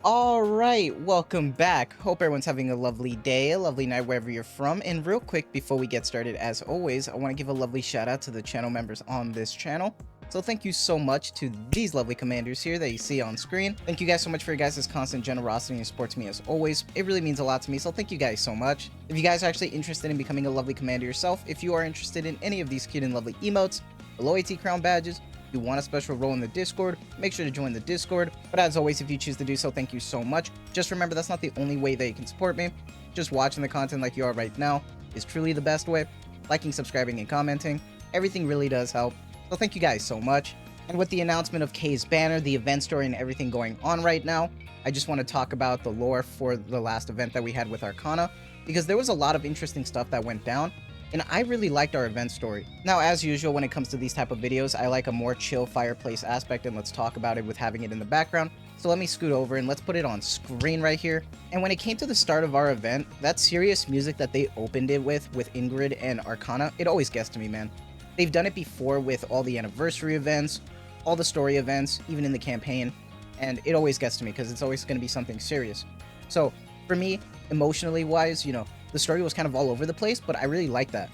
All right, welcome back. Hope everyone's having a lovely day, a lovely night wherever you're from. And real quick, before we get started, as always, I want to give a lovely shout out to the channel members on this channel. So thank you so much to these lovely commanders here that you see on screen. Thank you guys so much for your guys' constant generosity and support to me as always. It really means a lot to me, so thank you guys so much. If you guys are actually interested in becoming a lovely commander yourself, if you are interested in any of these cute and lovely emotes, the loyalty crown badges, you want a special role in the Discord, make sure to join the Discord. But as always, if you choose to do so, thank you so much. Just remember, that's not the only way that you can support me. Just watching the content like you are right now is truly the best way. Liking, subscribing, and commenting, everything really does help. So thank you guys so much. And with the announcement of Kay's banner, the event story, and everything going on right now, I just want to talk about the lore for the last event that we had with Arcana, because there was a lot of interesting stuff that went down. And I really liked our event story. Now, as usual, when it comes to these type of videos, I like a more chill fireplace aspect, and let's talk about it with having it in the background. So let me scoot over and let's put it on screen right here. And when it came to the start of our event, that serious music that they opened it with Ingrid and Arcana, it always gets to me, man. They've done it before with all the anniversary events, all the story events, even in the campaign, and it always gets to me because it's always going to be something serious. So for me, emotionally wise, the story was kind of all over the place, but I really like that.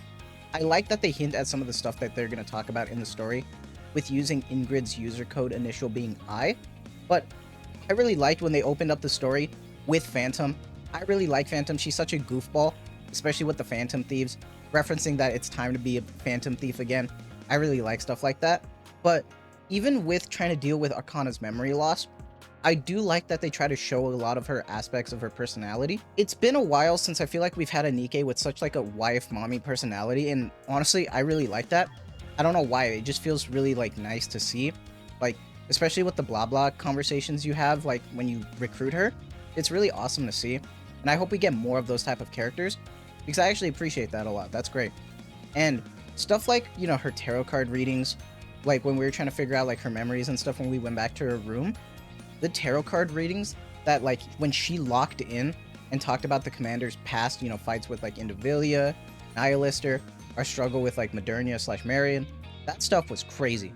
I like that they hint at some of the stuff that they're going to talk about in the story with using Ingrid's user code initial being I, but I really liked when they opened up the story with Phantom. I really like Phantom. She's such a goofball, especially with the Phantom Thieves, referencing that it's time to be a Phantom Thief again. I really like stuff like that, but even with trying to deal with Arcana's memory loss, I do like that they try to show a lot of her aspects of her personality. It's been a while since I feel like we've had a Nikke with such like a wife mommy personality, and honestly, I really like that. I don't know why, it just feels really like nice to see, like especially with the blah blah conversations you have like when you recruit her. It's really awesome to see, and I hope we get more of those type of characters because I actually appreciate that a lot. That's great. And stuff like, her tarot card readings, like when we were trying to figure out like her memories and stuff when we went back to her room, the tarot card readings that like when she locked in and talked about the commander's past, fights with like Indivilia, Nihilister, our struggle with like Modernia / Marion, that stuff was crazy.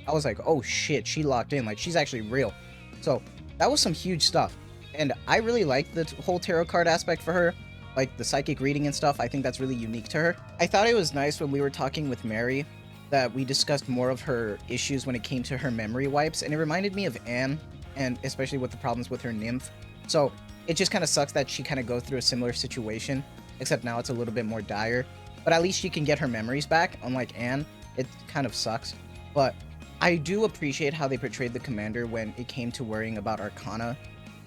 I was like, oh shit, she locked in, like she's actually real. So that was some huge stuff. And I really like the whole tarot card aspect for her, like the psychic reading and stuff. I think that's really unique to her. I thought it was nice when we were talking with Mary that we discussed more of her issues when it came to her memory wipes, and it reminded me of Anne, and especially with the problems with her nymph. So it just kind of sucks that she kind of goes through a similar situation, except now it's a little bit more dire. But at least she can get her memories back, unlike Anne. It kind of sucks. But I do appreciate how they portrayed the commander when it came to worrying about Arcana.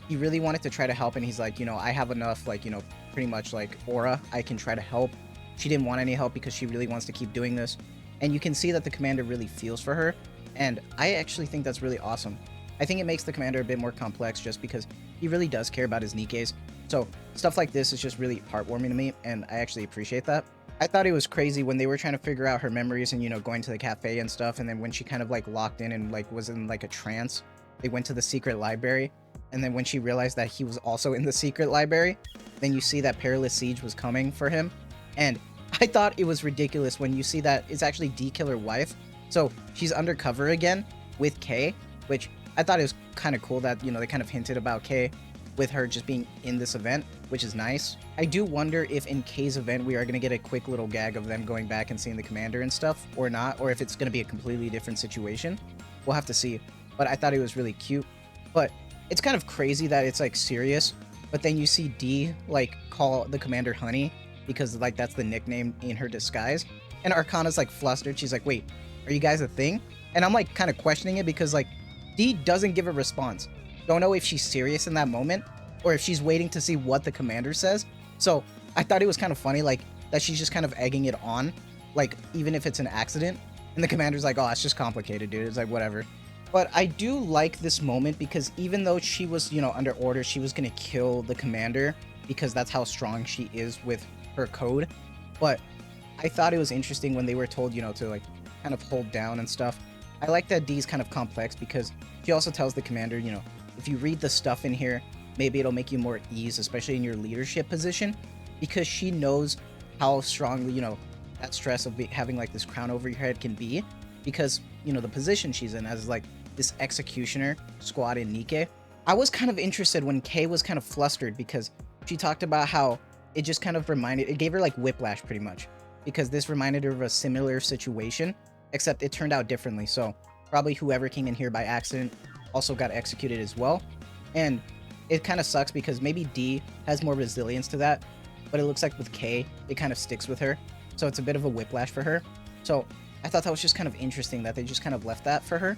He really wanted to try to help, and he's like, I have enough, like, pretty much like aura. I can try to help. She didn't want any help because she really wants to keep doing this. And you can see that the commander really feels for her. And I actually think that's really awesome. I think it makes the commander a bit more complex just because he really does care about his Nikkes. So stuff like this is just really heartwarming to me, and I actually appreciate that. I thought it was crazy when they were trying to figure out her memories and, going to the cafe and stuff, and then when she kind of like locked in and like was in like a trance, they went to the secret library, and then when she realized that he was also in the secret library, then you see that Perilous Siege was coming for him, and I thought it was ridiculous when you see that it's actually D-Killer wife, so she's undercover again with Kay, which I thought it was kind of cool that, they kind of hinted about Kay with her just being in this event, which is nice. I do wonder if in Kay's event we are going to get a quick little gag of them going back and seeing the commander and stuff, or not, or if it's going to be a completely different situation. We'll have to see. But I thought it was really cute. But it's kind of crazy that it's like serious, but then you see D like call the commander Honey because like that's the nickname in her disguise. And Arcana's like flustered. She's like, wait, are you guys a thing? And I'm like kind of questioning it because like D doesn't give a response. Don't know if she's serious in that moment or if she's waiting to see what the commander says. So I thought it was kind of funny, like that she's just kind of egging it on, like even if it's an accident. And the commander's like, oh, it's just complicated, dude. It's like, whatever. But I do like this moment because even though she was, under order, she was going to kill the commander because that's how strong she is with her code. But I thought it was interesting when they were told, to like kind of hold down and stuff. I like that D's kind of complex because she also tells the commander, if you read the stuff in here, maybe it'll make you more at ease, especially in your leadership position, because she knows how strongly, that stress of having like this crown over your head can be, because, the position she's in as like this executioner squad in Nikke. I was kind of interested when Kay was kind of flustered because she talked about how it just kind of it gave her like whiplash pretty much, because this reminded her of a similar situation, except it turned out differently. So probably whoever came in here by accident also got executed as well. And it kind of sucks because maybe D has more resilience to that, but it looks like with K, it kind of sticks with her. So it's a bit of a whiplash for her. So I thought that was just kind of interesting that they just kind of left that for her.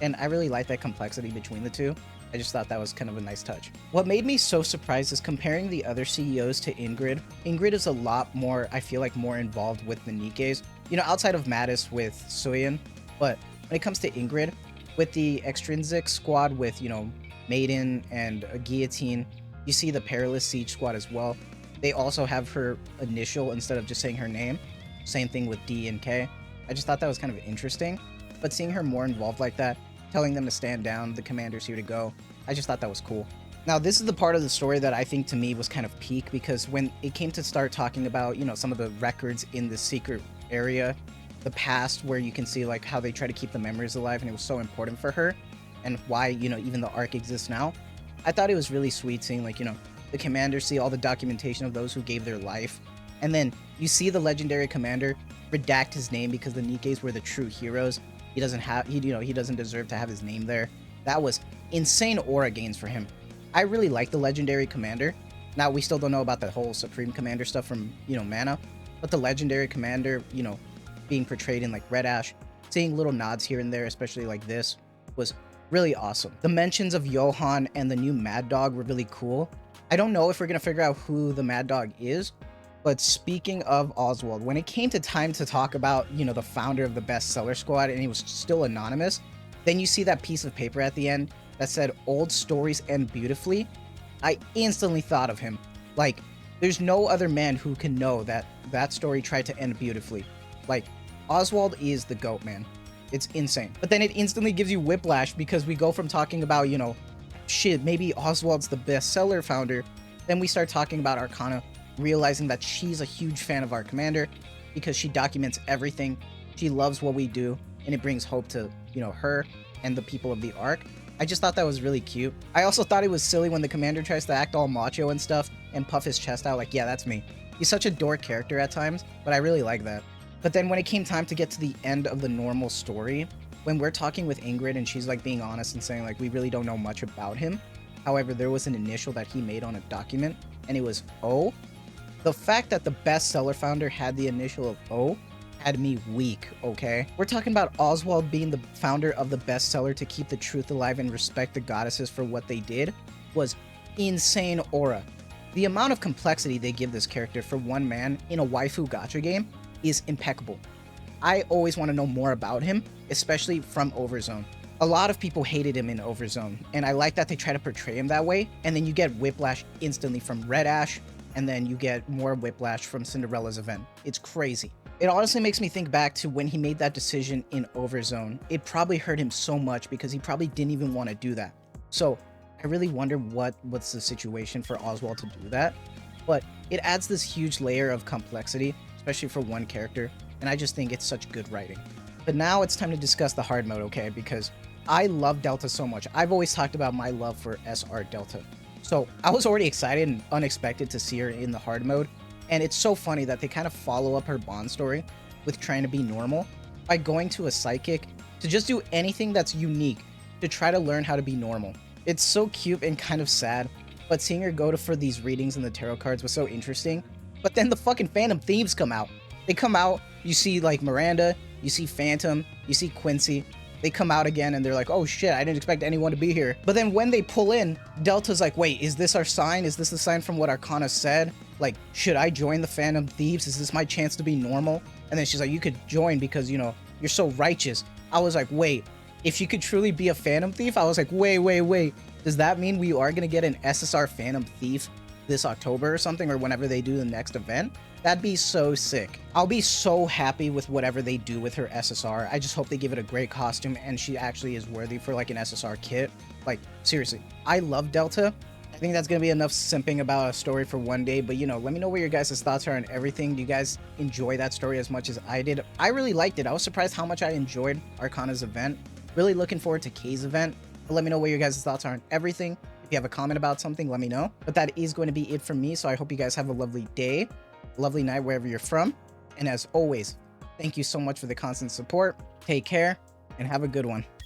And I really like that complexity between the two. I just thought that was kind of a nice touch. What made me so surprised is comparing the other CEOs to Ingrid. Ingrid is a lot more, I feel like, more involved with the Nikkes. You know, outside of Mattis with Suyin. But when it comes to Ingrid, with the extrinsic squad with, you know, Maiden and a Guillotine, you see the Perilous Siege squad as well. They also have her initial instead of just saying her name. Same thing with D and K. I just thought that was kind of interesting. But seeing her more involved like that, telling them to stand down, the commander's here to go, I just thought that was cool. Now, this is the part of the story that I think to me was kind of peak, because when it came to start talking about, you know, some of the records in the secret area, the past, where you can see like how they try to keep the memories alive, and it was so important for her, and why, you know, even the arc exists now. I thought it was really sweet seeing, like, you know, the commander see all the documentation of those who gave their life, and then you see the legendary commander redact his name because the Nikkes were the true heroes. He doesn't have, he doesn't deserve to have his name there. That was insane aura gains for him. I really like the legendary commander. Now, we still don't know about the whole Supreme Commander stuff from, you know, Mana, but the legendary commander, you know, being portrayed in like Red Ash, seeing little nods here and there, especially like this, was really awesome. The mentions of Johan and the new Mad Dog were really cool. I don't know if we're gonna figure out who the Mad Dog is, but speaking of Oswald, when it came to time to talk about, you know, the founder of the bestseller squad, and he was still anonymous, then you see that piece of paper at the end that said old stories end beautifully. I instantly thought of him. Like, there's no other man who can know that that story tried to end beautifully. Like, Oswald is the GOAT, man. It's insane. But then it instantly gives you whiplash, because we go from talking about, you know, shit, maybe Oswald's the bestseller founder, then we start talking about Arcana, realizing that she's a huge fan of our commander because she documents everything. She loves what we do, and it brings hope to, you know, her and the people of the Ark. I just thought that was really cute. I also thought it was silly when the commander tries to act all macho and stuff and puff his chest out like, yeah, that's me. He's such a dork character at times, but I really like that. But then when it came time to get to the end of the normal story, when we're talking with Ingrid and she's like being honest and saying like, we really don't know much about him. However, there was an initial that he made on a document, and it was O. The fact that the bestseller founder had the initial of O had me weak, okay? We're talking about Oswald being the founder of the bestseller to keep the truth alive and respect the goddesses for what they did was insane aura. The amount of complexity they give this character for one man in a waifu gacha game is impeccable. I always want to know more about him, especially from Overzone. A lot of people hated him in Overzone, and I like that they try to portray him that way, and then you get whiplash instantly from Red Ash, and then you get more whiplash from Cinderella's event. It's crazy. It honestly makes me think back to when he made that decision in Overzone. It probably hurt him so much because he probably didn't even want to do that. So I really wonder what's the situation for Oswald to do that. But it adds this huge layer of complexity, especially for one character, and I just think it's such good writing. But now it's time to discuss the hard mode, okay? Because I love Delta so much. I've always talked about my love for SR Delta. So I was already excited and unexpected to see her in the hard mode. And it's so funny that they kind of follow up her Bond story with trying to be normal by going to a psychic to just do anything that's unique to try to learn how to be normal. It's so cute and kind of sad, but seeing her go for these readings in the tarot cards was so interesting. But then the fucking Phantom Thieves come out. They come out, you see like Miranda, you see Phantom, you see Quincy. They come out again and they're like, oh shit, I didn't expect anyone to be here. But then when they pull in, Delta's like, wait, is this our sign? Is this the sign from what Arcana said? Like, should I join the Phantom Thieves? Is this my chance to be normal? And then she's like, you could join because, you know, you're so righteous. I was like, wait, if she could truly be a Phantom Thief? I was like, wait. Does that mean we are going to get an SSR Phantom Thief this October or something, or whenever they do the next event? That'd be so sick. I'll be so happy with whatever they do with her SSR. I just hope they give it a great costume and she actually is worthy for like an SSR kit. Like, seriously, I love Delta. I think that's going to be enough simping about a story for one day, but you know, let me know what your guys' thoughts are on everything. Do you guys enjoy that story as much as I did? I really liked it. I was surprised how much I enjoyed Arcana's event. Really looking forward to Kay's event. But let me know what your guys' thoughts are on everything. If you have a comment about something, let me know. But that is going to be it from me. So I hope you guys have a lovely day, lovely night, wherever you're from. And as always, thank you so much for the constant support. Take care and have a good one.